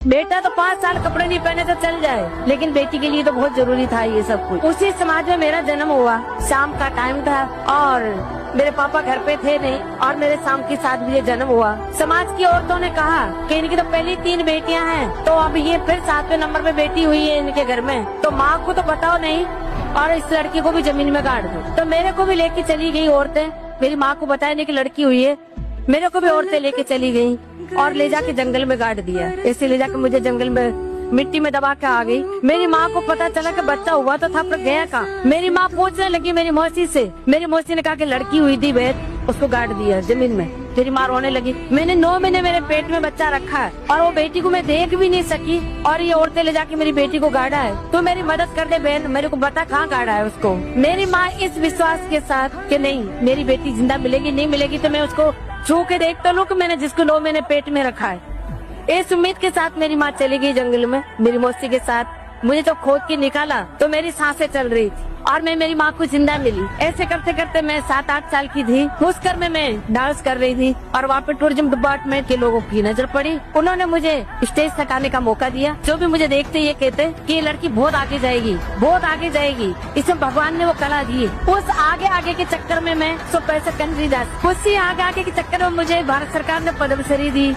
बेटा तो 5 साल कपड़े नहीं पहने तो चल जाए, लेकिन बेटी के लिए तो बहुत जरूरी था ये सब कुछ। उसी समाज में मेरा जन्म हुआ, शाम का टाइम था और मेरे पापा घर पे थे नहीं, और मेरे शाम के 7 बजे जन्म हुआ। समाज की औरतों ने कहा कि इनकी तो पहली 3 बेटियां हैं, तो अब ये फिर 7वें नंबर पे बेटी हुई है इनके घर में, तो माँ को तो बताओ नहीं और इस लड़की को भी जमीन में गाड़ दो। तो मेरे को भी लेके चली गई औरतें, मेरी माँ को बताया नहीं कि लड़की हुई है, मेरे को भी औरतें लेके चली गई और ले जाके जंगल में गाड़ दिया। ऐसे ले जाके मुझे जंगल में मिट्टी में दबा के आ गई। मेरी माँ को पता चला कि बच्चा हुआ तो था पर गया कहाँ। मेरी माँ पूछने लगी मेरी मौसी से, मेरी मौसी ने कहा कि लड़की हुई थी बेट, उसको गाड़ दिया जमीन में। मेरी माँ रोने लगी। मैंने 9 महीने मेरे पेट में बच्चा रखा है और वो बेटी को मैं देख भी नहीं सकी, और ये औरतें ले जाके मेरी बेटी को गाड़ा है। तो मेरी मदद कर दे बहन, मेरे को बता कहाँ गाड़ा है उसको। मेरी माँ इस विश्वास के साथ कि नहीं मेरी बेटी जिंदा मिलेगी, नहीं मिलेगी तो मैं उसको छू के देख तो लूं कि मैंने जिसको 9 महीने पेट में रखा है। इस उम्मीद के साथ मेरी माँ चली गई जंगल में मेरी मौसी के साथ। मुझे जब खोद के निकाला तो मेरी सांसें चल रही थी और मैं मेरी माँ को जिंदा मिली। ऐसे करते करते मैं 7-8 साल की थी। उस घर में मैं डांस कर रही थी और वहाँ पे टूरिज्म डिपार्टमेंट के लोगों की नजर पड़ी। उन्होंने मुझे स्टेज तक आने का मौका दिया। जो भी मुझे देखते ये कहते कि ये लड़की बहुत आगे जाएगी, बहुत आगे जाएगी, इसमें भगवान ने वो कला दी। उस आगे आगे के चक्कर में मैं 100 पैसे कन नहीं जा। उसी आगे आगे के चक्कर में मुझे भारत सरकार ने पद्मश्री दी।